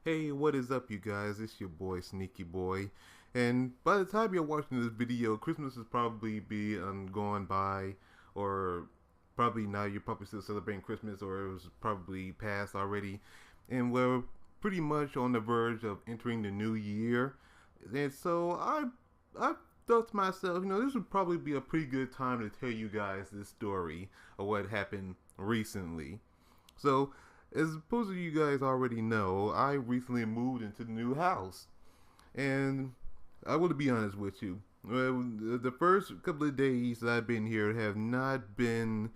Hey, what is up, you guys? It's your boy, SneakyBoy. And by the time you're watching this video, Christmas is probably be gone by, or probably now you're probably still celebrating Christmas, or it was probably past already. And we're pretty much on the verge of entering the new year. And so I thought to myself, this would probably be a pretty good time to tell you guys this story of what happened recently. So, as opposed to you guys already know, I recently moved into the new house. And I want to be honest with you. The first couple of days that I've been here have not been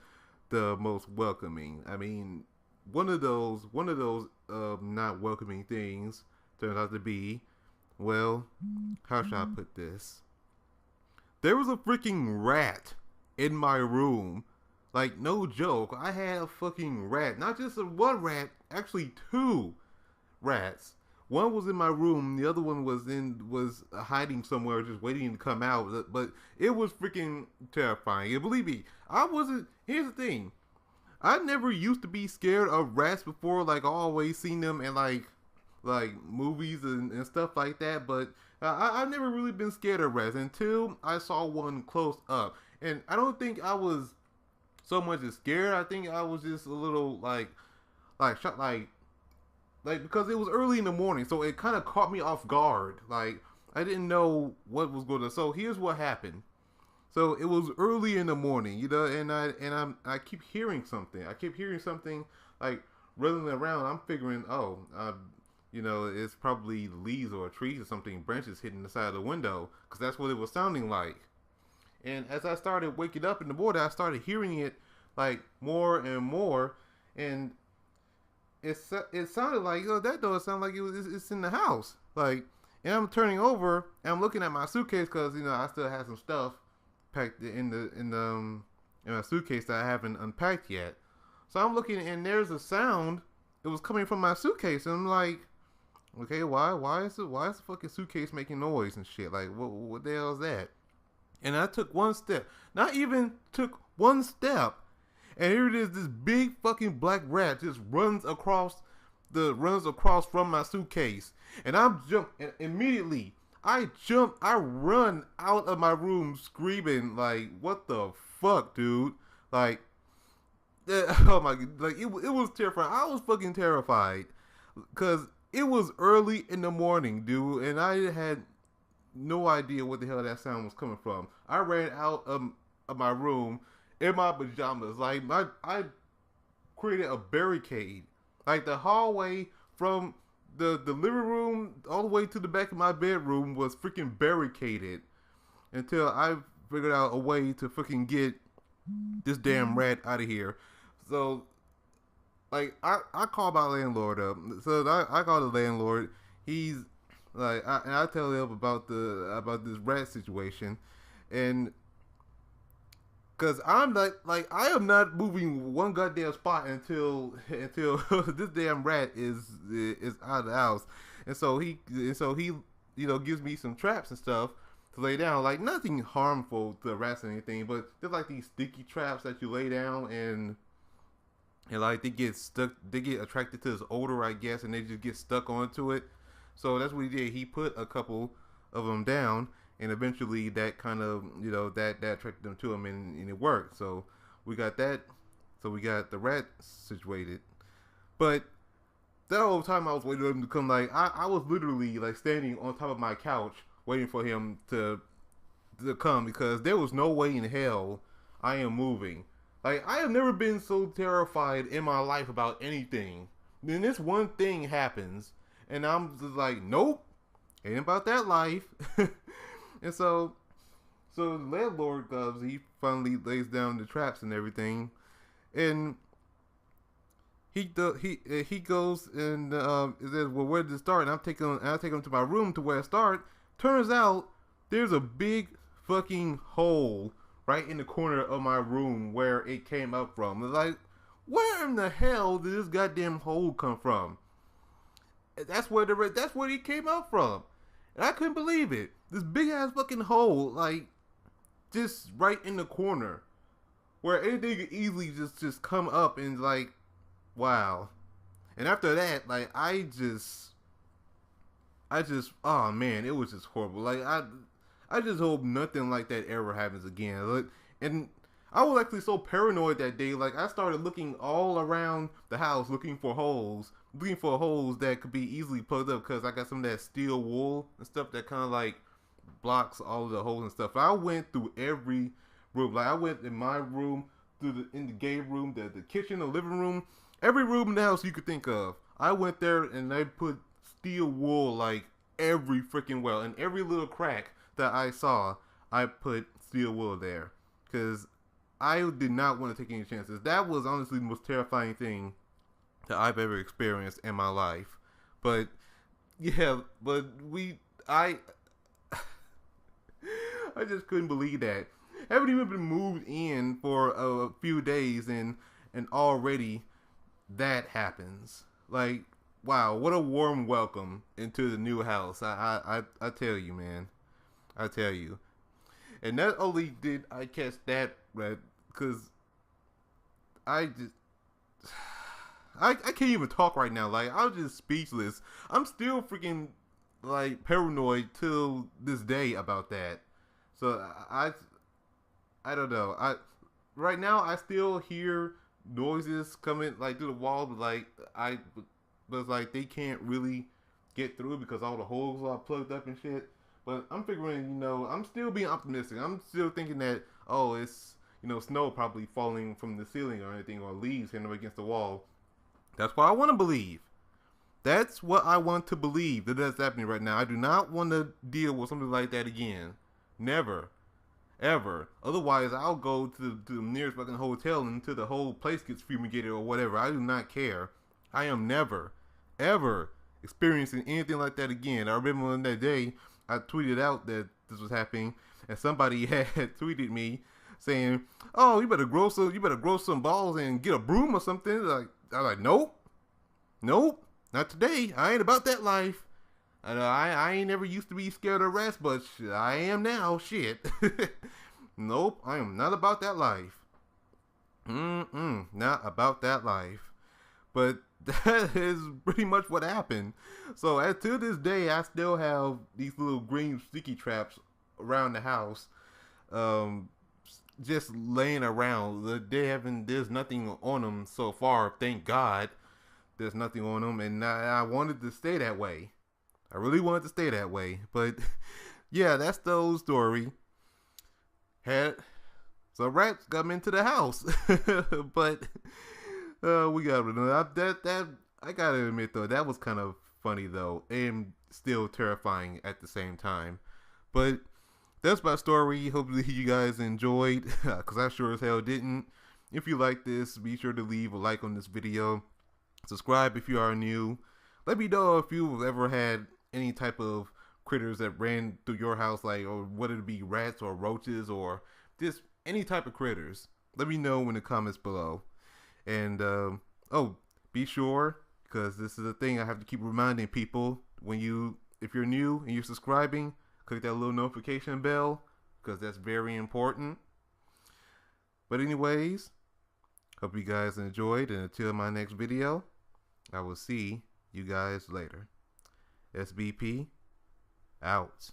the most welcoming. I mean, one of those not welcoming things turned out to be, well, how should I put this? There was a freaking rat in my room. Like, no joke, I had a fucking rat. Not just one rat, actually two rats. One was in my room, the other one was hiding somewhere, just waiting to come out. But it was freaking terrifying. And believe me, I wasn't. Here's the thing, I never used to be scared of rats before. Like, I always seen them in like movies and stuff like that. But I've never really been scared of rats until I saw one close up. And I don't think I was so much as scared. I think I was just a little shocked, like because it was early in the morning, so it kind of caught me off guard. Like, I didn't know what was going to. So here's what happened. So it was early in the morning, and I keep hearing something. I keep hearing something like running around. I'm figuring, it's probably leaves or trees or something, branches hitting the side of the window, because that's what it was sounding like. And as I started waking up in the morning, I started hearing it like more and more, and it sounded like, that does sound like it's in the house. Like, and I'm turning over and I'm looking at my suitcase because I still have some stuff packed in my suitcase that I haven't unpacked yet. So I'm looking and there's a sound. It was coming from my suitcase, and I'm like, okay, why is the fucking suitcase making noise and shit? Like, what the hell is that? And I took one step. Not even took one step. And here it is, this big fucking black rat just runs across from my suitcase. And and immediately I run out of my room screaming, like, what the fuck, dude? Like, oh my god, like, it was terrifying. I was fucking terrified. Cause it was early in the morning, dude, and I had no idea what the hell that sound was coming from. I ran out of my room in my pajamas. Like, I created a barricade. Like, the hallway from the living room all the way to the back of my bedroom was freaking barricaded until I figured out a way to freaking get this damn rat out of here. So, like, I called my landlord up. So I called the landlord. He's like, I tell him about this rat situation, and cause I'm like I am not moving one goddamn spot until this damn rat is out of the house, and so he gives me some traps and stuff to lay down, like nothing harmful to the rats or anything, but they're like these sticky traps that you lay down and like they get attracted to this odor, I guess, and they just get stuck onto it. So that's what he did. He put a couple of them down, and eventually that kind of, that attracted them to him, and it worked. So we got that. So we got the rat situated. But that whole time I was waiting for him to come, like, I was literally like standing on top of my couch waiting for him to come, because there was no way in hell I am moving. Like, I have never been so terrified in my life about anything. Then this one thing happens, and I'm just like, nope, ain't about that life. And so the landlord comes. He finally lays down the traps and everything, and he goes and says, well, where did it start? And I take him to my room to where it started. Turns out there's a big fucking hole right in the corner of my room where it came up from. It's like, where in the hell did this goddamn hole come from? That's where he came out from, and I couldn't believe it. This big ass fucking hole, like, just right in the corner, where anything could easily just come up, and like, wow. And after that, like, I just I just, oh man, it was just horrible. Like I just hope nothing like that ever happens again. Like, and I was actually so paranoid that day. Like I started looking all around the house, looking for holes that could be easily plugged up, because I got some of that steel wool and stuff that kind of like blocks all of the holes and stuff. I went through every room. Like I went in my room, in the game room, the kitchen, the living room, every room in the house you could think of. I went there and I put steel wool like every freaking well, and every little crack that I saw, I put steel wool there, because I did not want to take any chances. That was honestly the most terrifying thing that I've ever experienced in my life. But yeah, I I just couldn't believe that. I haven't even been moved in for a few days, and already that happens. Like, wow, what a warm welcome into the new house. I tell you, man. I tell you. And not only did I catch that, right, because I can't even talk right now. Like, I'm just speechless. I'm still freaking, like, paranoid till this day about that. So, I don't know. Right now, I still hear noises coming, like, through the wall, but like, they can't really get through because all the holes are plugged up and shit. But I'm figuring, I'm still being optimistic. I'm still thinking that, oh, it's, snow probably falling from the ceiling or anything, or leaves hitting up against the wall. That's what I want to believe. That's what I want to believe that's happening right now. I do not want to deal with something like that again. Never. Ever. Otherwise, I'll go to the nearest fucking hotel until the whole place gets fumigated or whatever. I do not care. I am never, ever experiencing anything like that again. I remember on that day, I tweeted out that this was happening, and somebody had tweeted me saying, "Oh, you better grow some balls and get a broom or something." Like, I was like, nope, not today. I ain't about that life. I ain't never used to be scared of rats, but I am now. Shit. Nope, I am not about that life. Not about that life. But that is pretty much what happened. So to this day, I still have these little green sticky traps around the house, just laying around. There's nothing on them so far. Thank God, there's nothing on them, and I wanted to stay that way. I really wanted to stay that way. But yeah, that's the whole story. So rats got into the house, but we got rid of that. I gotta admit though, that was kind of funny though, and still terrifying at the same time. But that's my story. Hopefully you guys enjoyed, because I sure as hell didn't. If you like this, be sure to leave a like on this video. Subscribe if you are new. Let me know if you've ever had any type of critters that ran through your house, like, or whether it be rats or roaches or just any type of critters. Let me know in the comments below. And be sure, because this is a thing I have to keep reminding people, if you're new and you're subscribing, click that little notification bell, because that's very important. But anyways, hope you guys enjoyed, and until my next video, I will see you guys later. SBP out.